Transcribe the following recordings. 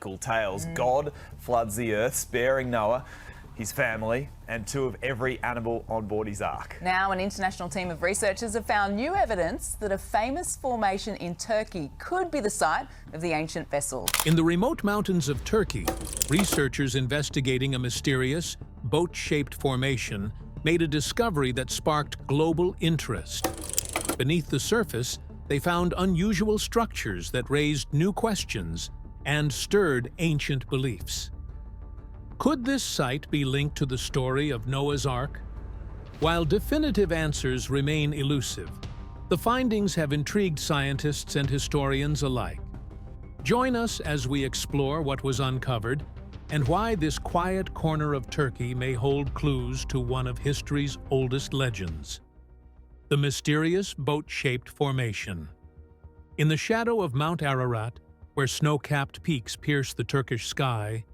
biblical tales. God floods the earth, sparing Noah, his family, and 2 of every animal on board his ark. Now, an international team of researchers have found new evidence that a famous formation in Turkey could be the site of the ancient vessel. In the remote mountains of Turkey, researchers investigating a mysterious, boat-shaped formation made a discovery that sparked global interest. Beneath the surface, they found unusual structures that raised new questions and stirred ancient beliefs. Could this site be linked to the story of Noah's Ark? While definitive answers remain elusive, the findings have intrigued scientists and historians alike. Join us as we explore what was uncovered and why this quiet corner of Turkey may hold clues to one of history's oldest legends: the mysterious boat-shaped formation. In the shadow of Mount Ararat, where snow-capped peaks pierce the Turkish sky,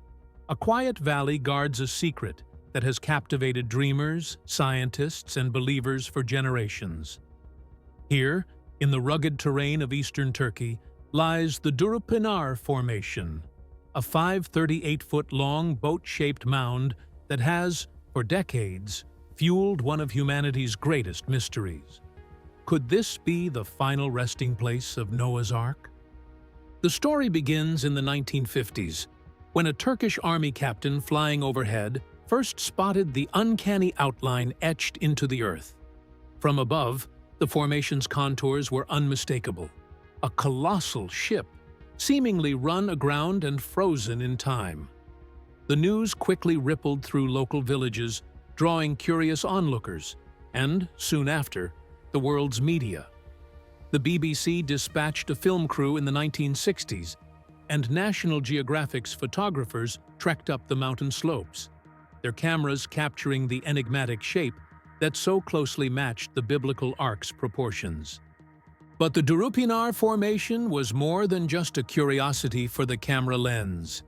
a quiet valley guards a secret that has captivated dreamers, scientists, and believers for generations. Here, in the rugged terrain of eastern Turkey, lies the Durupinar Formation, a 538-foot-long boat-shaped mound that has, for decades, fueled one of humanity's greatest mysteries. Could this be the final resting place of Noah's Ark? The story begins in the 1950s, when a Turkish army captain flying overhead first spotted the uncanny outline etched into the earth. From above, the formation's contours were unmistakable. A colossal ship, seemingly run aground and frozen in time. The news quickly rippled through local villages, drawing curious onlookers, and, soon after, the world's media. The BBC dispatched a film crew in the 1960s, and National Geographic's photographers trekked up the mountain slopes, their cameras capturing the enigmatic shape that so closely matched the biblical ark's proportions. But the Durupinar Formation was more than just a curiosity for the camera lens.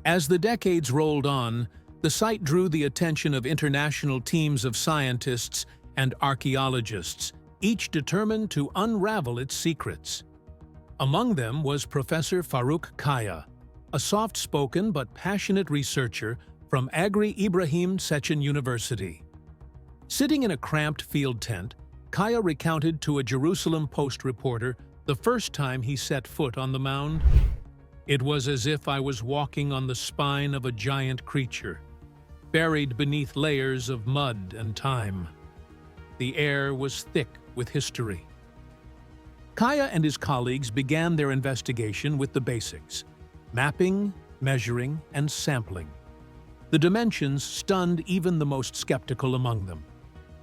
As the decades rolled on, the site drew the attention of international teams of scientists and archaeologists, each determined to unravel its secrets. Among them was Professor Faruk Kaya, a soft-spoken but passionate researcher from Agri Ibrahim Seçen University. Sitting in a cramped field tent, Kaya recounted to a Jerusalem Post reporter the first time he set foot on the mound. "It was as if I was walking on the spine of a giant creature, buried beneath layers of mud and time. The air was thick with history." Kaya and his colleagues began their investigation with the basics: mapping, measuring, and sampling. The dimensions stunned even the most skeptical among them.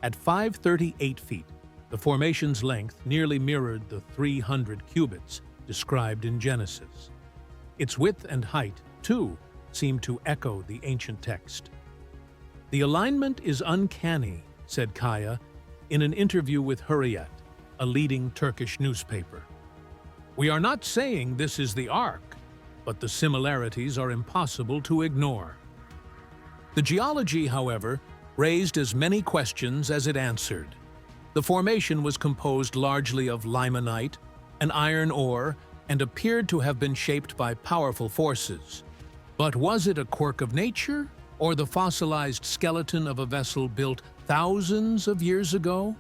At 538 feet, the formation's length nearly mirrored the 300 cubits described in Genesis. Its width and height, too, seemed to echo the ancient text. "The alignment is uncanny," said Kaya in an interview with Hurriyet, a leading Turkish newspaper. "We are not saying this is the Ark, but the similarities are impossible to ignore." The geology, however, raised as many questions as it answered. The formation was composed largely of limonite, an iron ore, and appeared to have been shaped by powerful forces. But was it a quirk of nature, or the fossilized skeleton of a vessel built thousands of years ago?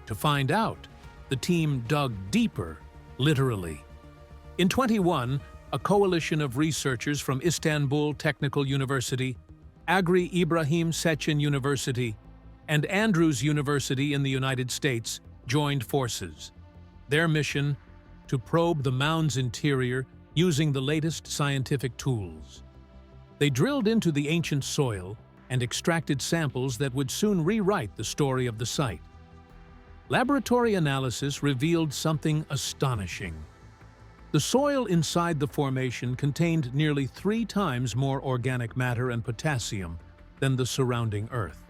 To find out, the team dug deeper, literally. In 2021, a coalition of researchers from Istanbul Technical University, Agri Ibrahim Seçen University, and Andrews University in the United States joined forces. Their mission: to probe the mound's interior using the latest scientific tools. They drilled into the ancient soil and extracted samples that would soon rewrite the story of the site. Laboratory analysis revealed something astonishing. The soil inside the formation contained nearly 3 times more organic matter and potassium than the surrounding earth.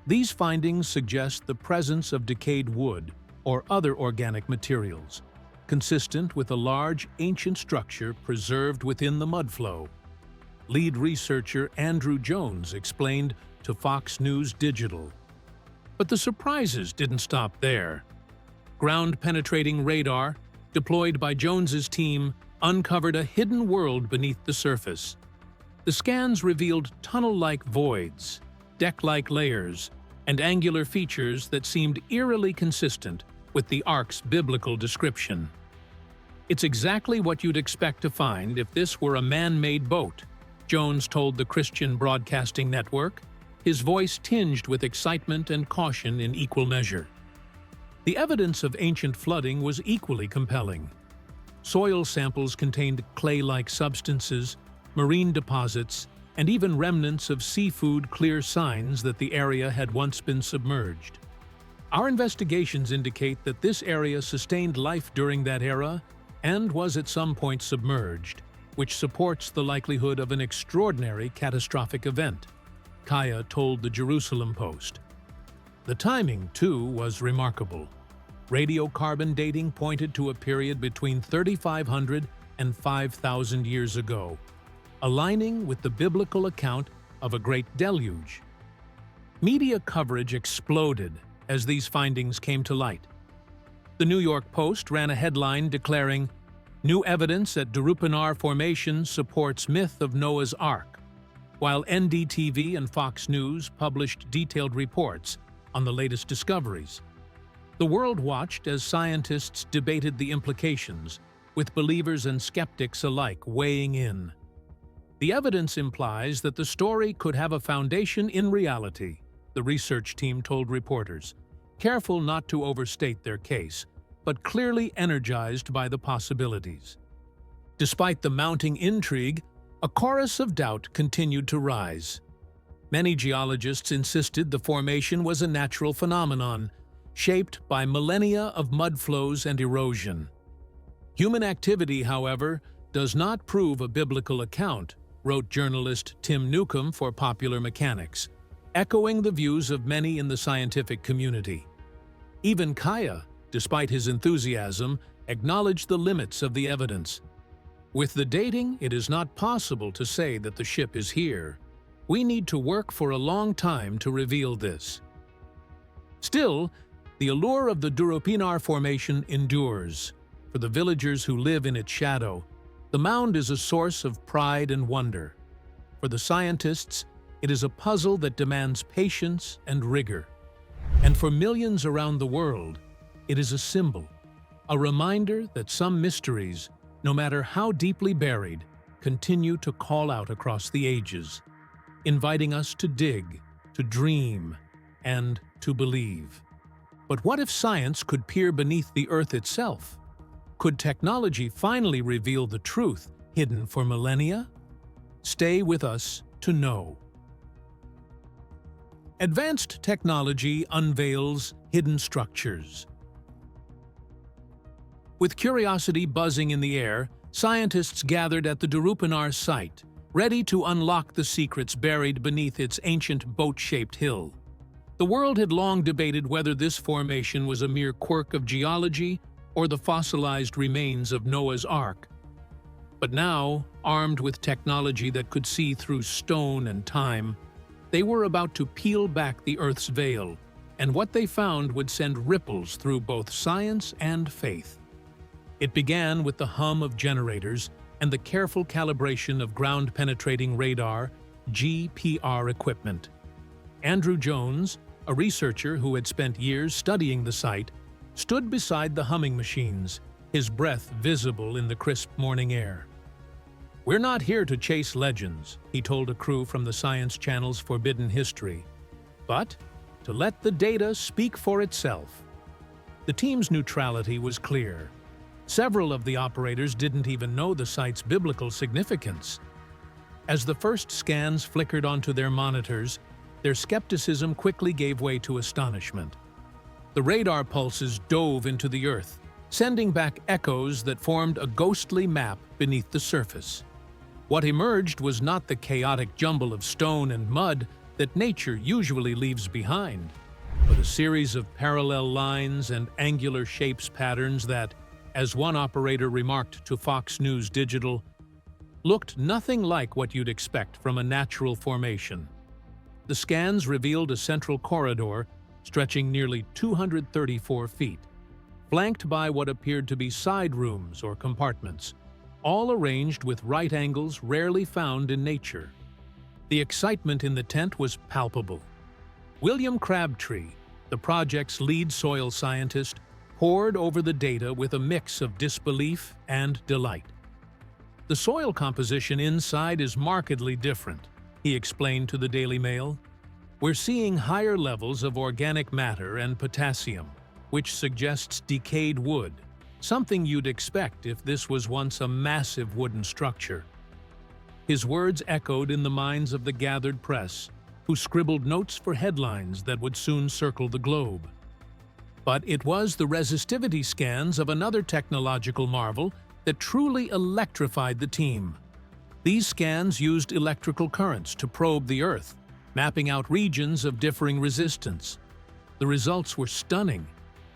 These findings suggest the presence of decayed wood or other organic materials, consistent with a large ancient structure preserved within the mudflow. Lead researcher Andrew Jones explained to Fox News Digital. But the surprises didn't stop there. Ground-penetrating radar, deployed by Jones's team, uncovered a hidden world beneath the surface. The scans revealed tunnel-like voids, deck-like layers, and angular features that seemed eerily consistent with the Ark's biblical description. It's exactly what you'd expect to find if this were a man-made boat, Jones told the Christian Broadcasting Network, his voice tinged with excitement and caution in equal measure. The evidence of ancient flooding was equally compelling. Soil samples contained clay-like substances, marine deposits, and even remnants of seafood, clear signs that the area had once been submerged. Our investigations indicate that this area sustained life during that era and was at some point submerged, which supports the likelihood of an extraordinary catastrophic event, Kaya told the Jerusalem Post. The timing, too, was remarkable. Radiocarbon dating pointed to a period between 3,500 and 5,000 years ago, aligning with the biblical account of a great deluge. Media coverage exploded as these findings came to light. The New York Post ran a headline declaring, "New evidence at Darupanar Formation supports myth of Noah's Ark," while NDTV and Fox News published detailed reports on the latest discoveries. The world watched as scientists debated the implications, with believers and skeptics alike weighing in. The evidence implies that the story could have a foundation in reality, the research team told reporters, careful not to overstate their case, but clearly energized by the possibilities. Despite the mounting intrigue, a chorus of doubt continued to rise. Many geologists insisted the formation was a natural phenomenon, shaped by millennia of mud flows and erosion. Human activity, however, does not prove a biblical account, wrote journalist Tim Newcomb for Popular Mechanics, echoing the views of many in the scientific community. Even Kaya, despite his enthusiasm, acknowledged the limits of the evidence. With the dating, it is not possible to say that the ship is here. We need to work for a long time to reveal this. Still, the allure of the Darupanar Formation endures. For the villagers who live in its shadow, the mound is a source of pride and wonder. For the scientists, it is a puzzle that demands patience and rigor. And for millions around the world, it is a symbol, a reminder that some mysteries, no matter how deeply buried, continue to call out across the ages, inviting us to dig, to dream, and to believe. But what if science could peer beneath the Earth itself? Could technology finally reveal the truth hidden for millennia? Stay with us to know. Advanced technology unveils hidden structures. With curiosity buzzing in the air, scientists gathered at the Darupanar site, ready to unlock the secrets buried beneath its ancient boat-shaped hill. The world had long debated whether this formation was a mere quirk of geology or the fossilized remains of Noah's Ark. But now, armed with technology that could see through stone and time, they were about to peel back the Earth's veil, and what they found would send ripples through both science and faith. It began with the hum of generators and the careful calibration of ground-penetrating radar, GPR equipment. Andrew Jones, a researcher who had spent years studying the site, stood beside the humming machines, his breath visible in the crisp morning air. "We're not here to chase legends," he told a crew from the Science Channel's Forbidden History, but to let the data speak for itself. The team's neutrality was clear. Several of the operators didn't even know the site's biblical significance. As the first scans flickered onto their monitors, their skepticism quickly gave way to astonishment. The radar pulses dove into the Earth, sending back echoes that formed a ghostly map beneath the surface. What emerged was not the chaotic jumble of stone and mud that nature usually leaves behind, but a series of parallel lines and angular shapes patterns that, as one operator remarked to Fox News Digital, looked nothing like what you'd expect from a natural formation. The scans revealed a central corridor stretching nearly 234 feet, flanked by what appeared to be side rooms or compartments, all arranged with right angles rarely found in nature. The excitement in the tent was palpable. William Crabtree, the project's lead soil scientist, pored over the data with a mix of disbelief and delight. The soil composition inside is markedly different, he explained to the Daily Mail. We're seeing higher levels of organic matter and potassium, which suggests decayed wood, something you'd expect if this was once a massive wooden structure. His words echoed in the minds of the gathered press, who scribbled notes for headlines that would soon circle the globe. But it was the resistivity scans of another technological marvel that truly electrified the team. These scans used electrical currents to probe the Earth, mapping out regions of differing resistance. The results were stunning.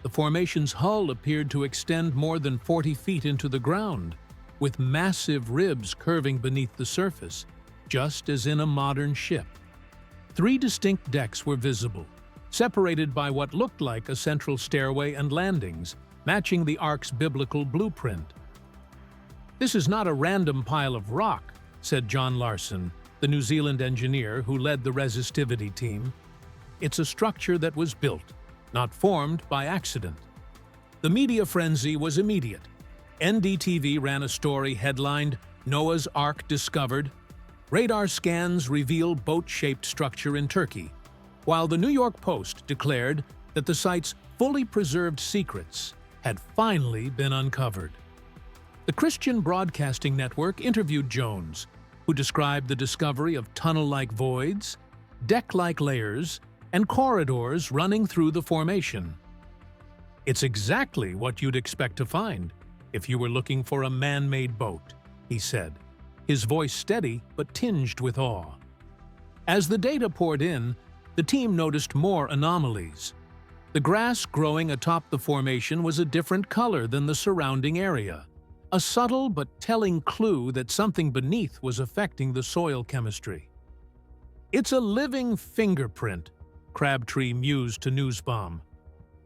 The formation's hull appeared to extend more than 40 feet into the ground, with massive ribs curving beneath the surface, just as in a modern ship. 3 distinct decks were visible, separated by what looked like a central stairway and landings, matching the Ark's biblical blueprint. "This is not a random pile of rock," said John Larson, the New Zealand engineer who led the resistivity team. "It's a structure that was built, not formed by accident." The media frenzy was immediate. NDTV ran a story headlined, "Noah's Ark Discovered. Radar scans reveal boat-shaped structure in Turkey," while the New York Post declared that the site's fully preserved secrets had finally been uncovered. The Christian Broadcasting Network interviewed Jones, who described the discovery of tunnel-like voids, deck-like layers, and corridors running through the formation. "It's exactly what you'd expect to find if you were looking for a man-made boat," he said, his voice steady but tinged with awe. As the data poured in, the team noticed more anomalies. The grass growing atop the formation was a different color than the surrounding area, a subtle but telling clue that something beneath was affecting the soil chemistry. "It's a living fingerprint," Crabtree mused to Newsbomb,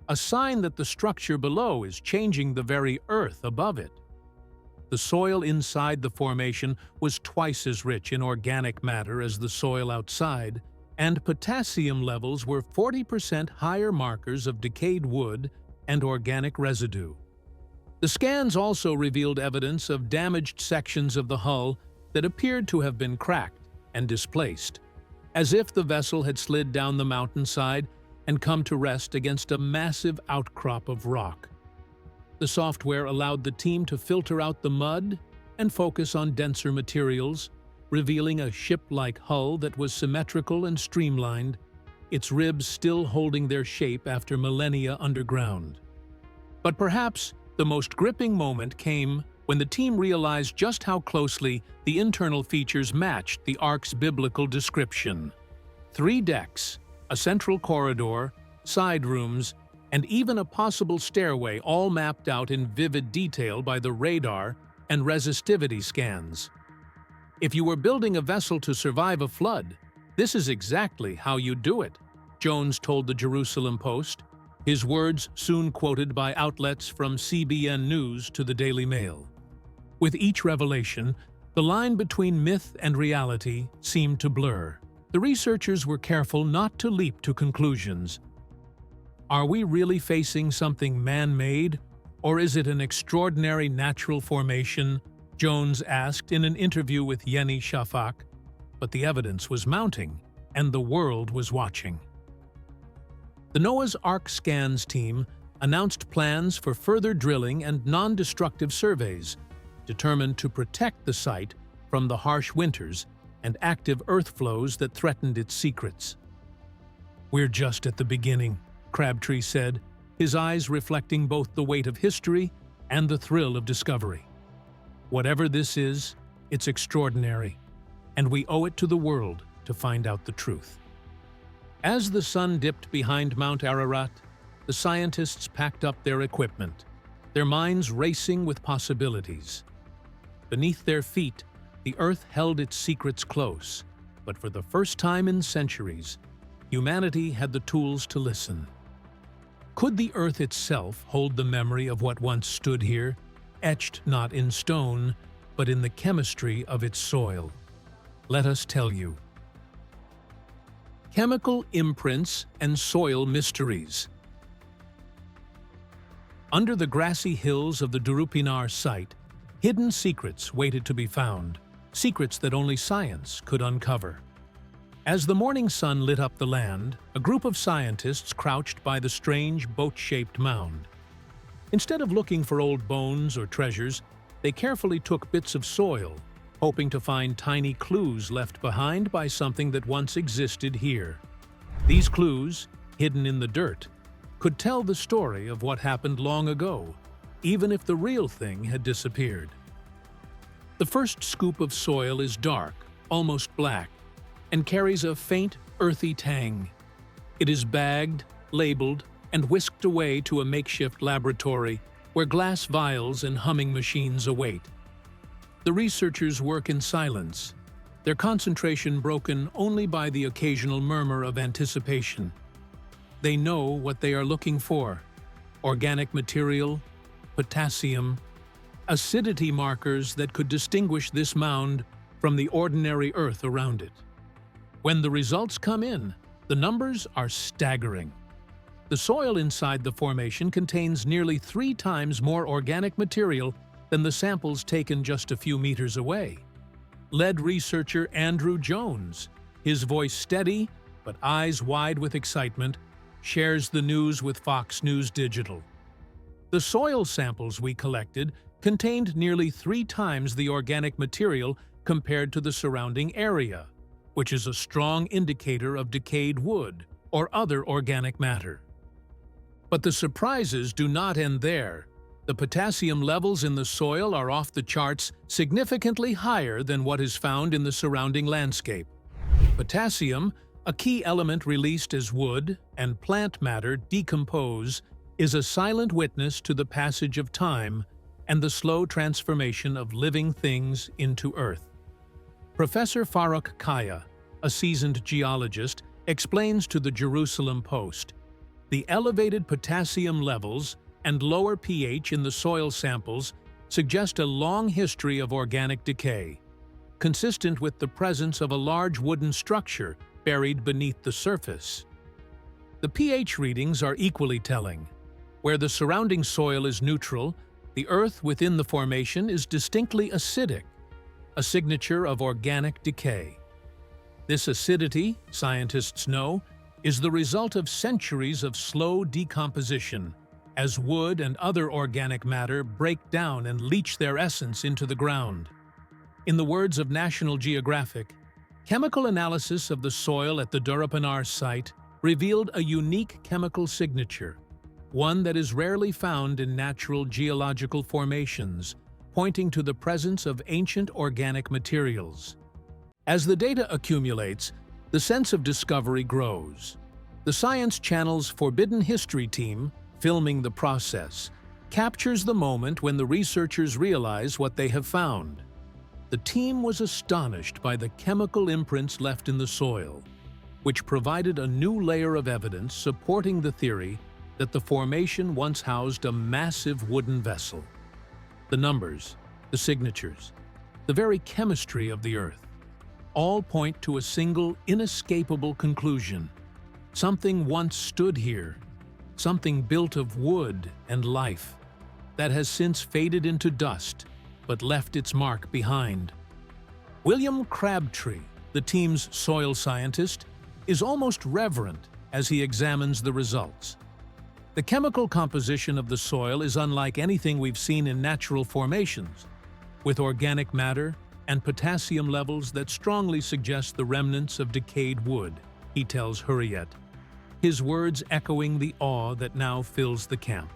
"a sign that the structure below is changing the very earth above it." The soil inside the formation was twice as rich in organic matter as the soil outside, and potassium levels were 40% higher, markers of decayed wood and organic residue. The scans also revealed evidence of damaged sections of the hull that appeared to have been cracked and displaced, as if the vessel had slid down the mountainside and come to rest against a massive outcrop of rock. The software allowed the team to filter out the mud and focus on denser materials, revealing a ship-like hull that was symmetrical and streamlined, its ribs still holding their shape after millennia underground. But perhaps the most gripping moment came when the team realized just how closely the internal features matched the Ark's biblical description. 3 decks, a central corridor, side rooms, and even a possible stairway, all mapped out in vivid detail by the radar and resistivity scans. "If you were building a vessel to survive a flood, this is exactly how you do it," Jones told the Jerusalem Post, his words soon quoted by outlets from CBN News to the Daily Mail. With each revelation, the line between myth and reality seemed to blur. The researchers were careful not to leap to conclusions. Are we really facing something man-made, or is it an extraordinary natural formation? Jones asked in an interview with Yeni Shafak. But the evidence was mounting, and the world was watching. The Noah's Ark Scans team announced plans for further drilling and non-destructive surveys, determined to protect the site from the harsh winters and active earth flows that threatened its secrets. "We're just at the beginning," Crabtree said, his eyes reflecting both the weight of history and the thrill of discovery. "Whatever this is, it's extraordinary, and we owe it to the world to find out the truth." As the sun dipped behind Mount Ararat, the scientists packed up their equipment, their minds racing with possibilities. Beneath their feet, the Earth held its secrets close, but for the first time in centuries, humanity had the tools to listen. Could the Earth itself hold the memory of what once stood here, etched not in stone, but in the chemistry of its soil. Let us tell you. Chemical imprints and soil mysteries. Under the grassy hills of the Terrifies site, hidden secrets waited to be found, secrets that only science could uncover. As the morning sun lit up the land, a group of scientists crouched by the strange boat-shaped mound. Instead of looking for old bones or treasures, they carefully took bits of soil, hoping to find tiny clues left behind by something that once existed here. These clues, hidden in the dirt, could tell the story of what happened long ago, even if the real thing had disappeared. The first scoop of soil is dark, almost black, and carries a faint, earthy tang. It is bagged, labeled, and whisked away to a makeshift laboratory where glass vials and humming machines await. The researchers work in silence, their concentration broken only by the occasional murmur of anticipation. They know what they are looking for: organic material, potassium, acidity markers that could distinguish this mound from the ordinary earth around it. When the results come in, the numbers are staggering. The soil inside the formation contains nearly 3 times more organic material than the samples taken just a few meters away. Lead researcher Andrew Jones, his voice steady but eyes wide with excitement, shares the news with Fox News Digital. The soil samples we collected contained nearly 3 times the organic material compared to the surrounding area, which is a strong indicator of decayed wood or other organic matter. But the surprises do not end there. The potassium levels in the soil are off the charts, significantly higher than what is found in the surrounding landscape. Potassium, a key element released as wood and plant matter decompose, is a silent witness to the passage of time and the slow transformation of living things into Earth. Professor Farooq Kaya, a seasoned geologist, explains to the Jerusalem Post, the elevated potassium levels and lower pH in the soil samples suggest a long history of organic decay, consistent with the presence of a large wooden structure buried beneath the surface. The pH readings are equally telling. Where the surrounding soil is neutral, the earth within the formation is distinctly acidic, a signature of organic decay. This acidity, scientists know, is the result of centuries of slow decomposition, as wood and other organic matter break down and leach their essence into the ground. In the words of National Geographic, chemical analysis of the soil at the Terrifies site revealed a unique chemical signature, one that is rarely found in natural geological formations, pointing to the presence of ancient organic materials. As the data accumulates, the sense of discovery grows. The Science Channel's Forbidden History team, filming the process, captures the moment when the researchers realize what they have found. The team was astonished by the chemical imprints left in the soil, which provided a new layer of evidence supporting the theory that the formation once housed a massive wooden vessel. The numbers, the signatures, the very chemistry of the Earth, all point to a single, inescapable conclusion. Something once stood here, something built of wood and life, that has since faded into dust, but left its mark behind. William Crabtree, the team's soil scientist, is almost reverent as he examines the results. The chemical composition of the soil is unlike anything we've seen in natural formations, with organic matter and potassium levels that strongly suggest the remnants of decayed wood, he tells Hurriyet, his words echoing the awe that now fills the camp.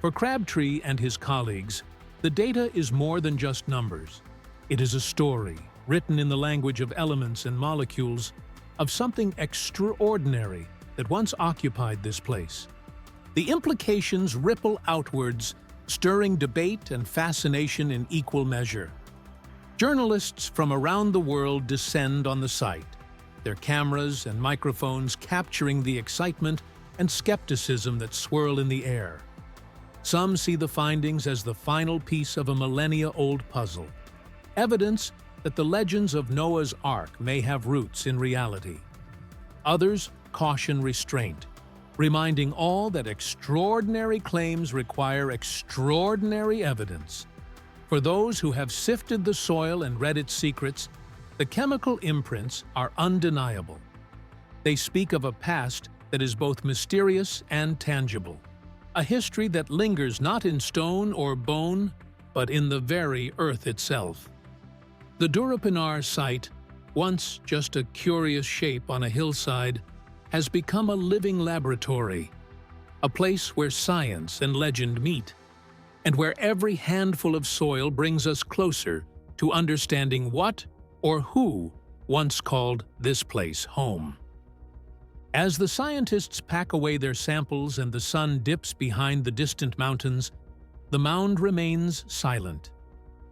For Crabtree and his colleagues, the data is more than just numbers. It is a story, written in the language of elements and molecules, of something extraordinary that once occupied this place. The implications ripple outwards, stirring debate and fascination in equal measure. Journalists from around the world descend on the site, their cameras and microphones capturing the excitement and skepticism that swirl in the air. Some see the findings as the final piece of a millennia-old puzzle, evidence that the legends of Noah's Ark may have roots in reality. Others caution restraint, reminding all that extraordinary claims require extraordinary evidence. For those who have sifted the soil and read its secrets, the chemical imprints are undeniable. They speak of a past that is both mysterious and tangible, a history that lingers not in stone or bone, but in the very earth itself. The Durupinar site, once just a curious shape on a hillside, has become a living laboratory, a place where science and legend meet, and where every handful of soil brings us closer to understanding what or who once called this place home. As the scientists pack away their samples and the sun dips behind the distant mountains, the mound remains silent,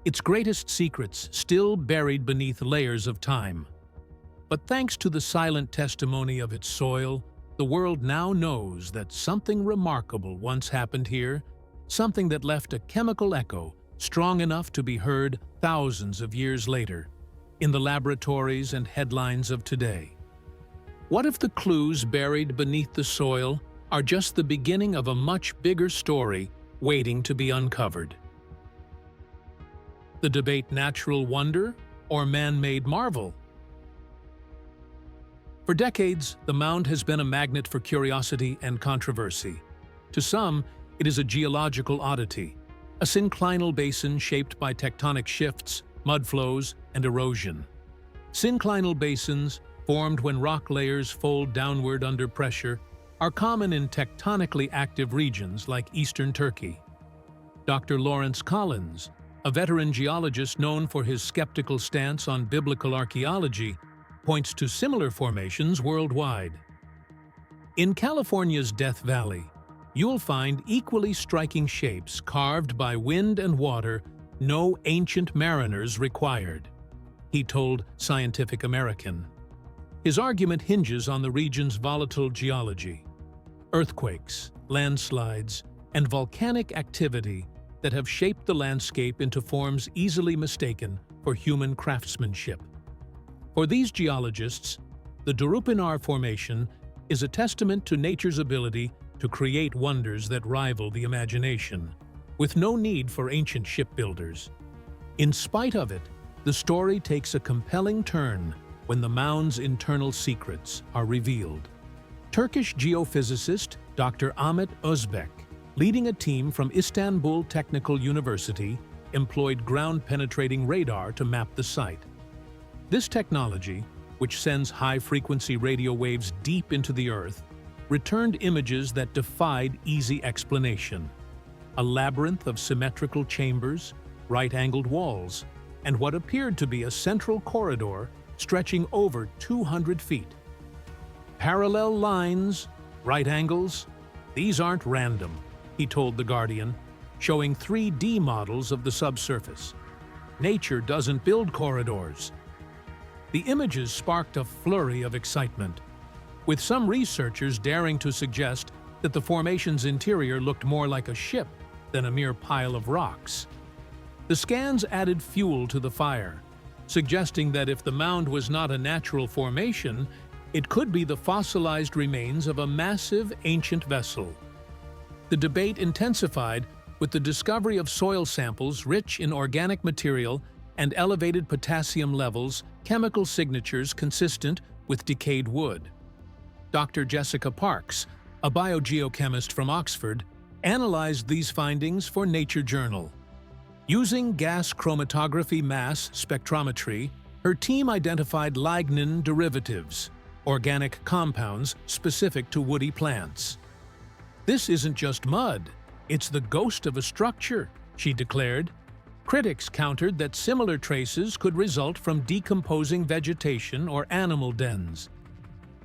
its greatest secrets still buried beneath layers of time. But thanks to the silent testimony of its soil, the world now knows that something remarkable once happened here, something that left a chemical echo strong enough to be heard thousands of years later, in the laboratories and headlines of today. What if the clues buried beneath the soil are just the beginning of a much bigger story waiting to be uncovered? The debate: natural wonder or man-made marvel? For decades, the mound has been a magnet for curiosity and controversy. To some, it is a geological oddity, a synclinal basin shaped by tectonic shifts, mud flows, and erosion. Synclinal basins, formed when rock layers fold downward under pressure, are common in tectonically active regions like eastern Turkey. Dr. Lawrence Collins, a veteran geologist known for his skeptical stance on biblical archaeology, points to similar formations worldwide. In California's Death Valley, you'll find equally striking shapes carved by wind and water no ancient mariners required, he told Scientific American. His argument hinges on the region's volatile geology, earthquakes, landslides, and volcanic activity that have shaped the landscape into forms easily mistaken for human craftsmanship. For these geologists, the Durupinar Formation is a testament to nature's ability to create wonders that rival the imagination, with no need for ancient shipbuilders. In spite of it, the story takes a compelling turn when the mound's internal secrets are revealed. Turkish geophysicist Dr. Ahmet Özbek, leading a team from Istanbul Technical University, employed ground-penetrating radar to map the site. This technology, which sends high-frequency radio waves deep into the Earth, returned images that defied easy explanation. A labyrinth of symmetrical chambers, right-angled walls, and what appeared to be a central corridor stretching over 200 feet. Parallel lines, right angles, these aren't random, he told The Guardian, showing 3D models of the subsurface. Nature doesn't build corridors. The images sparked a flurry of excitement, with some researchers daring to suggest that the formation's interior looked more like a ship than a mere pile of rocks. The scans added fuel to the fire, suggesting that if the mound was not a natural formation, it could be the fossilized remains of a massive ancient vessel. The debate intensified with the discovery of soil samples rich in organic material and elevated potassium levels, chemical signatures consistent with decayed wood. Dr. Jessica Parks, a biogeochemist from Oxford, analyzed these findings for Nature Journal. Using gas chromatography mass spectrometry, her team identified lignin derivatives, organic compounds specific to woody plants. "This isn't just mud, it's the ghost of a structure," she declared. Critics countered that similar traces could result from decomposing vegetation or animal dens.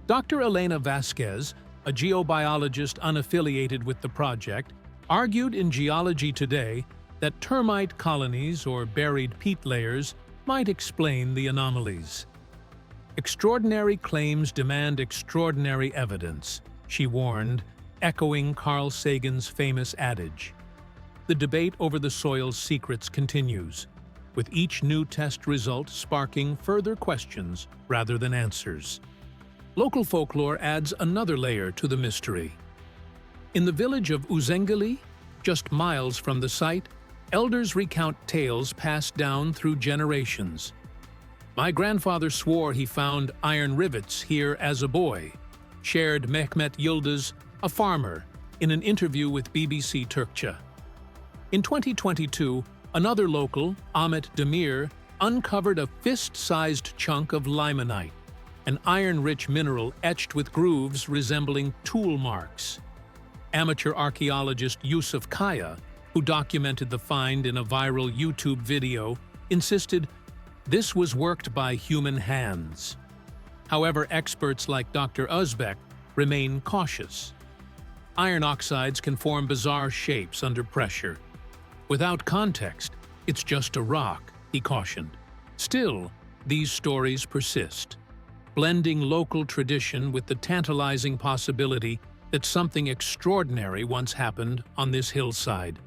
Dr. Elena Vasquez, a geobiologist unaffiliated with the project, argued in Geology Today that termite colonies or buried peat layers might explain the anomalies. "Extraordinary claims demand extraordinary evidence," she warned, echoing Carl Sagan's famous adage. the debate over the soil's secrets continues, with each new test result sparking further questions rather than answers. Local folklore adds another layer to the mystery. In the village of Uzengeli, just miles from the site, elders recount tales passed down through generations. "My grandfather swore he found iron rivets here as a boy," shared Mehmet Yıldız, a farmer, in an interview with BBC Turkcell. In 2022, another local, Ahmet Demir, uncovered a fist-sized chunk of limonite, an iron-rich mineral etched with grooves resembling tool marks. Amateur archaeologist Yusuf Kaya, who documented the find in a viral YouTube video, insisted this was worked by human hands. However, experts like Dr. Özbek remain cautious. Iron oxides can form bizarre shapes under pressure. Without context, it's just a rock, he cautioned. Still, these stories persist, blending local tradition with the tantalizing possibility that something extraordinary once happened on this hillside.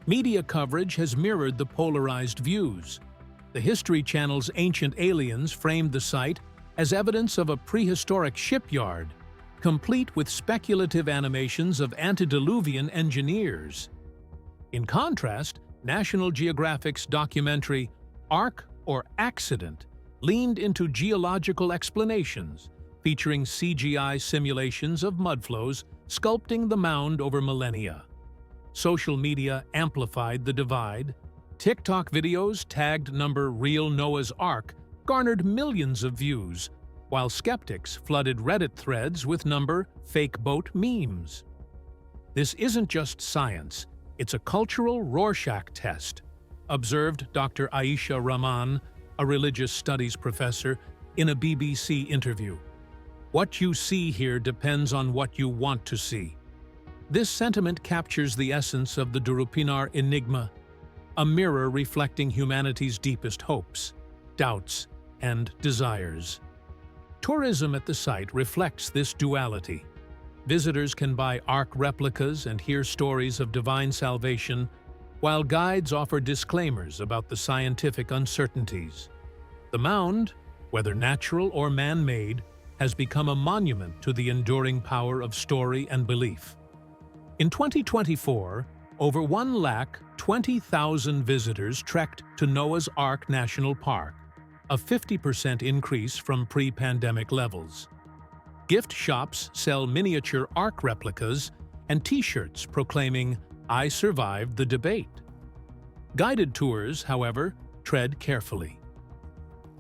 Media coverage has mirrored the polarized views. The History Channel's Ancient Aliens framed the site as evidence of a prehistoric shipyard, complete with speculative animations of antediluvian engineers. In contrast, National Geographic's documentary Ark or Accident leaned into geological explanations, featuring CGI simulations of mudflows sculpting the mound over millennia. Social media amplified the divide. TikTok videos tagged number Real Noah's Ark garnered millions of views, while skeptics flooded Reddit threads with number Fake Boat memes. This isn't just science, it's a cultural Rorschach test, observed Dr. Aisha Rahman, a religious studies professor, in a BBC interview. What you see here depends on what you want to see. This sentiment captures the essence of the Durupinar enigma, a mirror reflecting humanity's deepest hopes, doubts, and desires. Tourism at the site reflects this duality. Visitors can buy Ark replicas and hear stories of divine salvation, while guides offer disclaimers about the scientific uncertainties. The mound, whether natural or man-made, has become a monument to the enduring power of story and belief. In 2024, over 120,000 visitors trekked to Noah's Ark National Park, a 50% increase from pre-pandemic levels. Gift shops sell miniature Ark replicas and T-shirts proclaiming, "I survived the debate." Guided tours, however, tread carefully.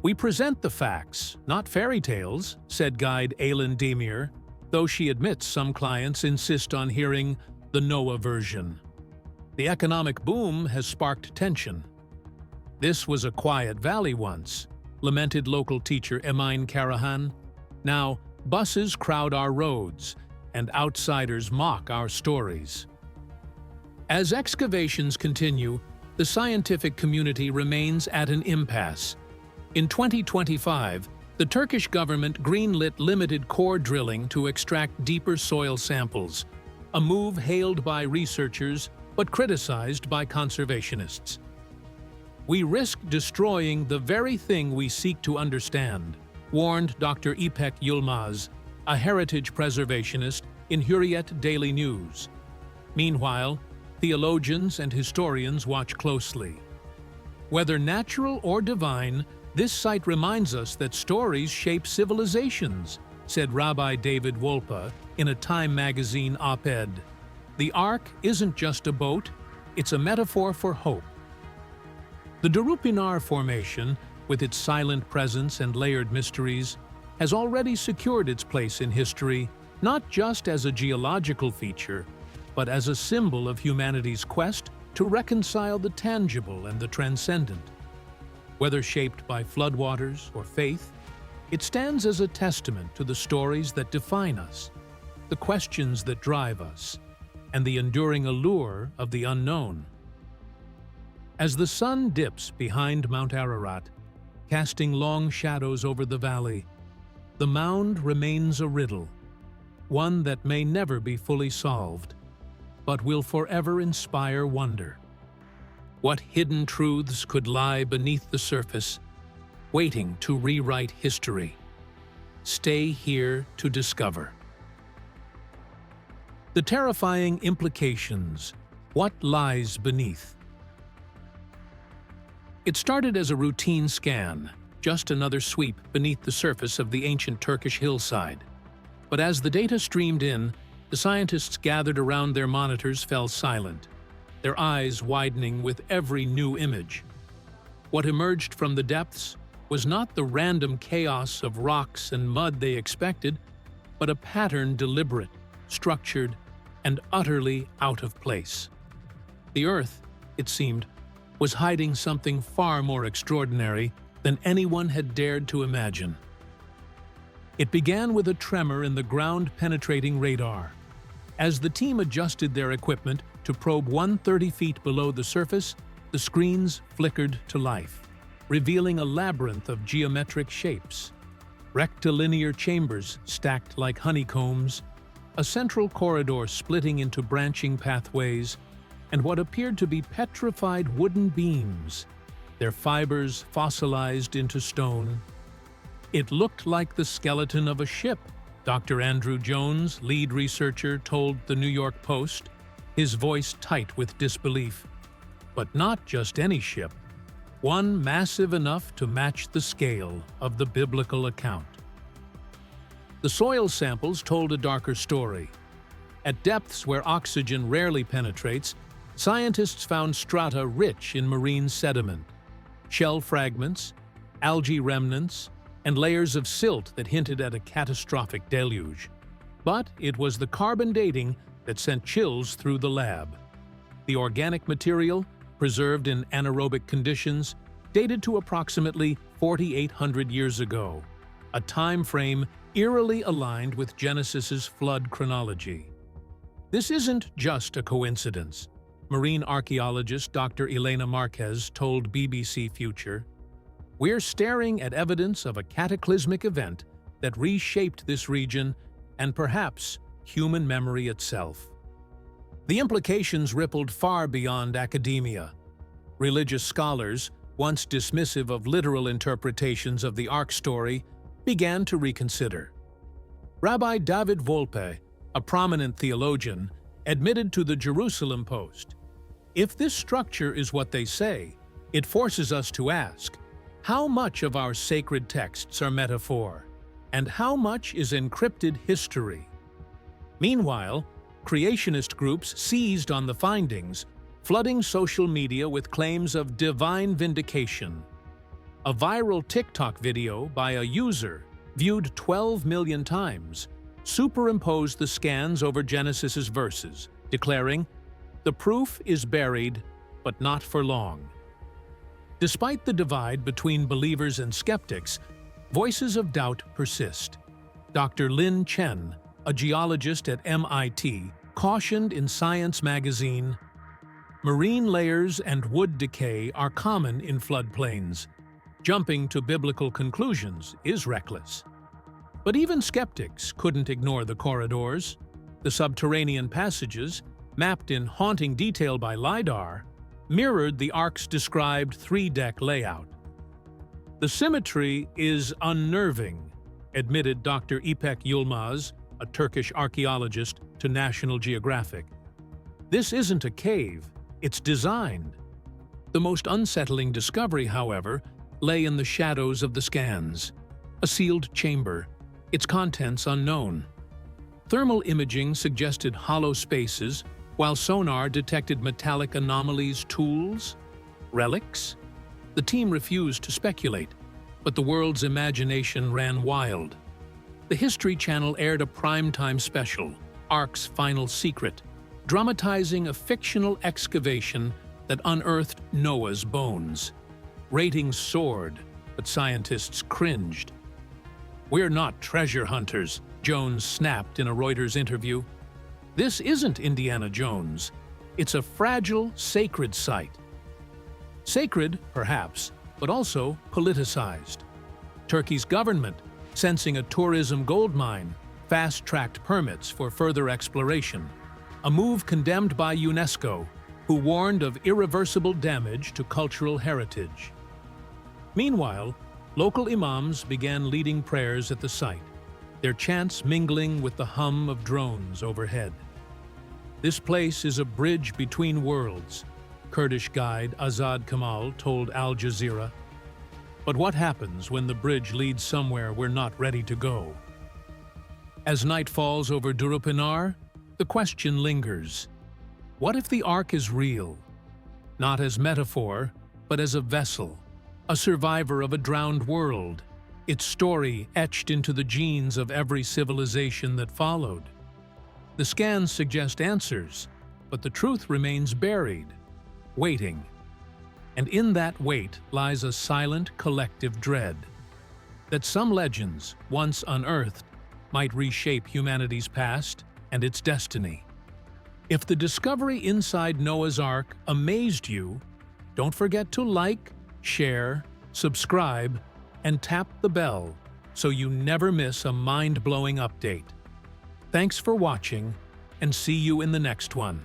"We present the facts, not fairy tales," said guide Aylin Demir, though she admits some clients insist on hearing the Noah version. The economic boom has sparked tension. "This was a quiet valley once," lamented local teacher Emine Karahan. "Now, buses crowd our roads, and outsiders mock our stories." As excavations continue, the scientific community remains at an impasse. In 2025, the Turkish government greenlit limited core drilling to extract deeper soil samples, a move hailed by researchers but criticized by conservationists. "We risk destroying the very thing we seek to understand," warned Dr. İpek Yılmaz, a heritage preservationist, in Hürriyet Daily News. Meanwhile, theologians and historians watch closely. Whether natural or divine, this site reminds us that stories shape civilizations, said Rabbi David Wolpe in a Time magazine op-ed. The Ark isn't just a boat, it's a metaphor for hope. The Durupinar Formation, with its silent presence and layered mysteries, has already secured its place in history, not just as a geological feature, but as a symbol of humanity's quest to reconcile the tangible and the transcendent. Whether shaped by floodwaters or faith, it stands as a testament to the stories that define us, the questions that drive us, and the enduring allure of the unknown. As the sun dips behind Mount Ararat, casting long shadows over the valley, the mound remains a riddle, one that may never be fully solved, but will forever inspire wonder. What hidden truths could lie beneath the surface, waiting to rewrite history? Stay here to discover. The terrifying implications. What lies beneath? It started as a routine scan, just another sweep beneath the surface of the ancient Turkish hillside. But as the data streamed in, the scientists gathered around their monitors fell silent, their eyes widening with every new image. What emerged from the depths was not the random chaos of rocks and mud they expected, but a pattern deliberate, structured, and utterly out of place. The Earth, it seemed, was hiding something far more extraordinary than anyone had dared to imagine. It began with a tremor in the ground-penetrating radar. As the team adjusted their equipment to probe 130 feet below the surface, the screens flickered to life, revealing a labyrinth of geometric shapes. Rectilinear chambers stacked like honeycombs, a central corridor splitting into branching pathways, and what appeared to be petrified wooden beams, their fibers fossilized into stone. It looked like the skeleton of a ship, Dr. Andrew Jones, lead researcher, told the New York Post, his voice tight with disbelief. But not just any ship, one massive enough to match the scale of the biblical account. The soil samples told a darker story. At depths where oxygen rarely penetrates, scientists found strata rich in marine sediment, shell fragments, algae remnants, and layers of silt that hinted at a catastrophic deluge. But it was the carbon dating that sent chills through the lab. The organic material, preserved in anaerobic conditions, dated to approximately 4,800 years ago, a time frame eerily aligned with Genesis's flood chronology. This isn't just a coincidence, marine archaeologist Dr. Elena Marquez told BBC Future. We're staring at evidence of a cataclysmic event that reshaped this region and perhaps human memory itself. The implications rippled far beyond academia. Religious scholars, once dismissive of literal interpretations of the Ark story, began to reconsider. Rabbi David Volpe, a prominent theologian, admitted to the Jerusalem Post, "If this structure is what they say, it forces us to ask, how much of our sacred texts are metaphor, and how much is encrypted history?" Meanwhile, creationist groups seized on the findings, flooding social media with claims of divine vindication. A viral TikTok video by a user, viewed 12 million times, superimposed the scans over Genesis's verses, declaring, "The proof is buried, but not for long." Despite the divide between believers and skeptics, voices of doubt persist. Dr. Lin Chen, a geologist at MIT, cautioned in Science magazine, "Marine layers and wood decay are common in floodplains. Jumping to biblical conclusions is reckless." But even skeptics couldn't ignore the corridors. The subterranean passages, mapped in haunting detail by LiDAR, mirrored the Ark's described three-deck layout. "The symmetry is unnerving," admitted Dr. İpek Yılmaz, a Turkish archaeologist, to National Geographic. "This isn't a cave, it's designed." The most unsettling discovery, however, lay in the shadows of the scans. A sealed chamber, its contents unknown. Thermal imaging suggested hollow spaces, while sonar detected metallic anomalies, tools, relics. The team refused to speculate, but the world's imagination ran wild. The History Channel aired a primetime special, Ark's Final Secret, dramatizing a fictional excavation that unearthed Noah's bones. Ratings soared, but scientists cringed. "We're not treasure hunters," Jones snapped in a Reuters interview. "This isn't Indiana Jones. It's a fragile, sacred site." Sacred, perhaps, but also politicized. Turkey's government, sensing a tourism goldmine, fast-tracked permits for further exploration, a move condemned by UNESCO, who warned of irreversible damage to cultural heritage. Meanwhile, local imams began leading prayers at the site, their chants mingling with the hum of drones overhead. This place is a bridge between worlds, Kurdish guide Azad Kamal told Al Jazeera. But what happens when the bridge leads somewhere we're not ready to go? As night falls over Durupinar, the question lingers. What if the Ark is real? Not as metaphor, but as a vessel, a survivor of a drowned world, its story etched into the genes of every civilization that followed. The scans suggest answers, but the truth remains buried, waiting. And in that wait lies a silent collective dread that some legends, once unearthed, might reshape humanity's past and its destiny. If the discovery inside Noah's Ark amazed you, don't forget to like, share, subscribe, and tap the bell so you never miss a mind-blowing update. Thanks for watching, and see you in the next one.